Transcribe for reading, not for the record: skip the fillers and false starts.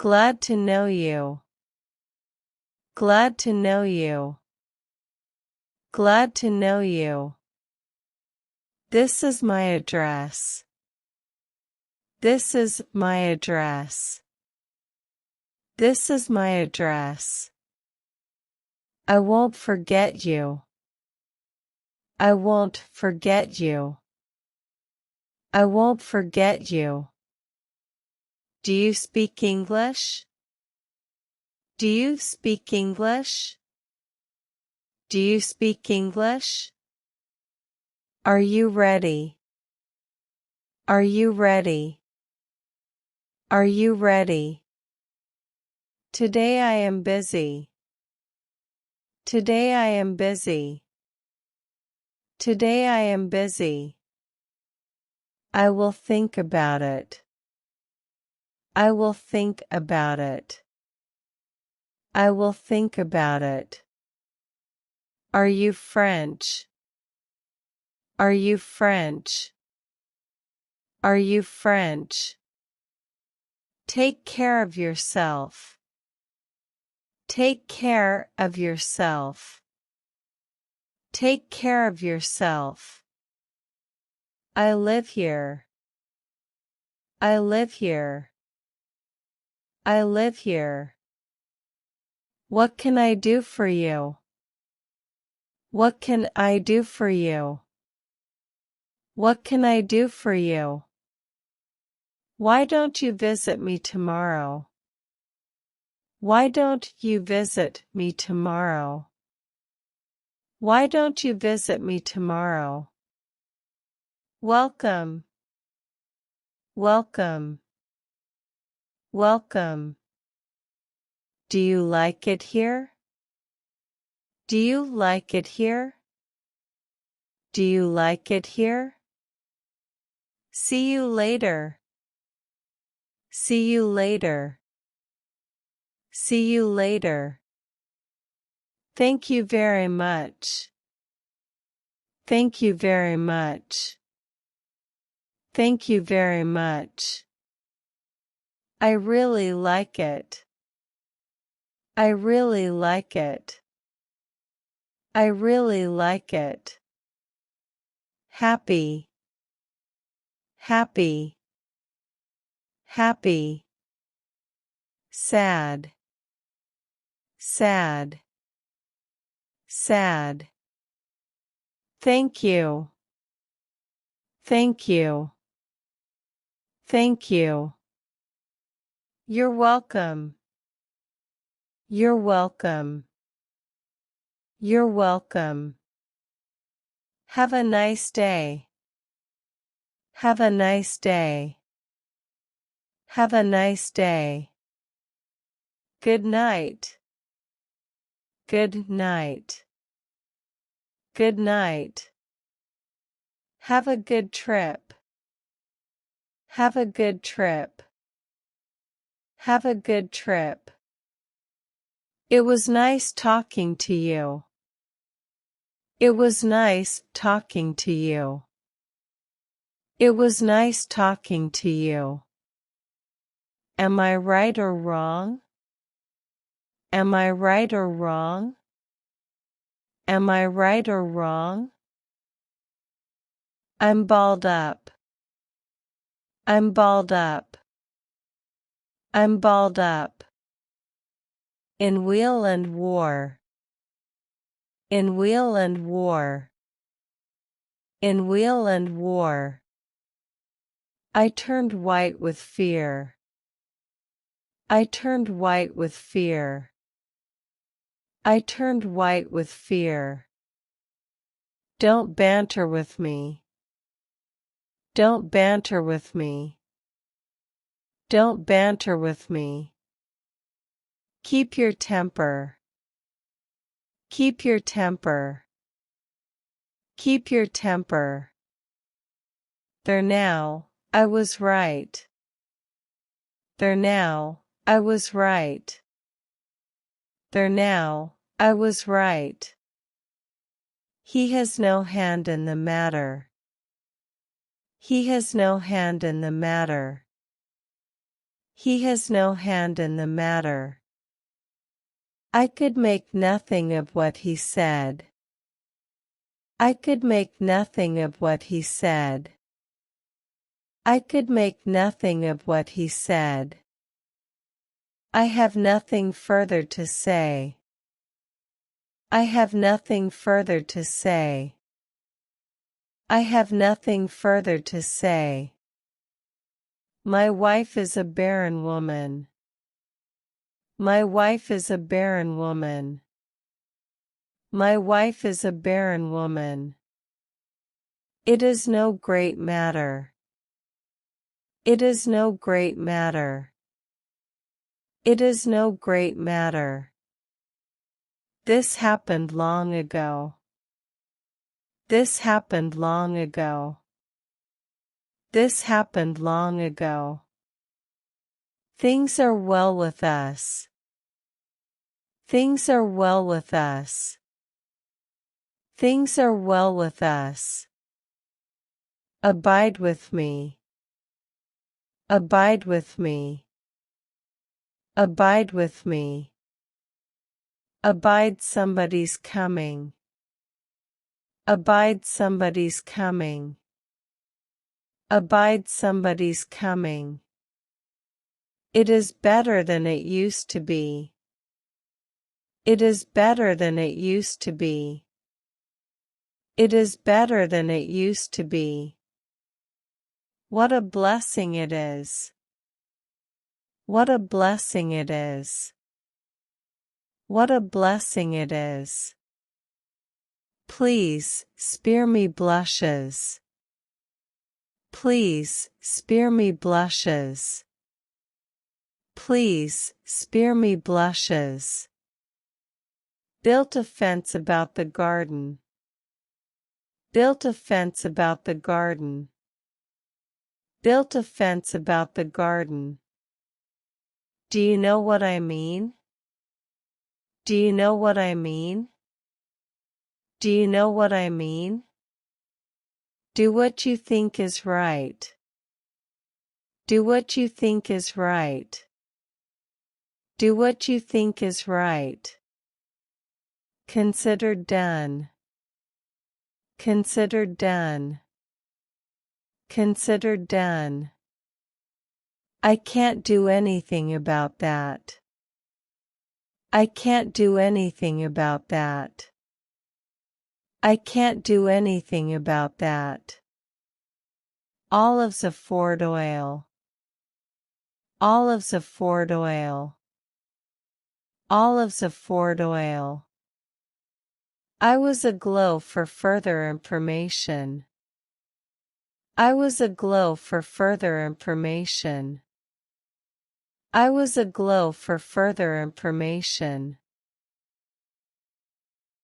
Glad to know you. Glad to know you. Glad to know you. This is my address. This is my address. This is my address. I won't forget you. I won't forget you. I won't forget you. Do you speak English? Do you speak English? Do you speak English? Are you ready? Are you ready? Are you ready? Today I am busy. Today I am busy. Today I am busy. I will think about it. I will think about it. I will think about it. Are you French? Are you French? Are you French? Take care of yourself. Take care of yourself. Take care of yourself. I live here. I live here. I live here. What can I do for you? What can I do for you? What can I do for you? Why don't you visit me tomorrow? Why don't you visit me tomorrow? Why don't you visit me tomorrow? Welcome. Welcome. Welcome. Do you like it here? Do you like it here? Do you like it here? See you later. See you later. See you later. Thank you very much. Thank you very much. Thank you very much. I really like it. I really like it. I really like it. Happy. Happy. Happy. Sad. Sad. Sad. Thank you. Thank you. Thank you. You're welcome. You're welcome. You're welcome. Have a nice day. Have a nice day. Have a nice day. Good night. Good night. Good night. Have a good trip. Have a good trip. Have a good trip. It was nice talking to you. It was nice talking to you. It was nice talking to you. Am I right or wrong? Am I right or wrong? Am I right or wrong? I'm balled up. I'm balled up. I'm balled up. In wheel and war. In wheel and war. In wheel and war. I turned white with fear. I turned white with fear. I turned white with fear. Don't banter with me. Don't banter with me. Don't banter with me. Keep your temper. Keep your temper. Keep your temper. There now, I was right. There now, I was right. There now, I was right. He has no hand in the matter. He has no hand in the matter. He has no hand in the matter. I could make nothing of what he said. I could make nothing of what he said. I could make nothing of what he said. I have nothing further to say. I have nothing further to say. I have nothing further to say. My wife is a barren woman. My wife is a barren woman. My wife is a barren woman. It is no great matter. It is no great matter. It is no great matter. This happened long ago. This happened long ago. This happened long ago. Things are well with us. Things are well with us. Things are well with us. Abide with me. Abide with me. Abide with me. Abide, somebody's coming. Abide, somebody's coming. Abide, somebody's coming. It is better than it used to be. It is better than it used to be. It is better than it used to be. What a blessing it is. What a blessing it is. What a blessing it is. Please, spare me blushes. Please, spare me blushes. Please, spare me blushes. Built a fence about the garden. Built a fence about the garden. Built a fence about the garden. Do you know what I mean? Do you know what I mean? Do you know what I mean? Do what you think is right. Do what you think is right. Do what you think is right. Consider done. Consider done. Consider done. I can't do anything about that. I can't do anything about that. I can't do anything about that. Olives afford oil. Olives afford oil. Olives afford oil. I was aglow for further information. I was aglow for further information. I was aglow for further information.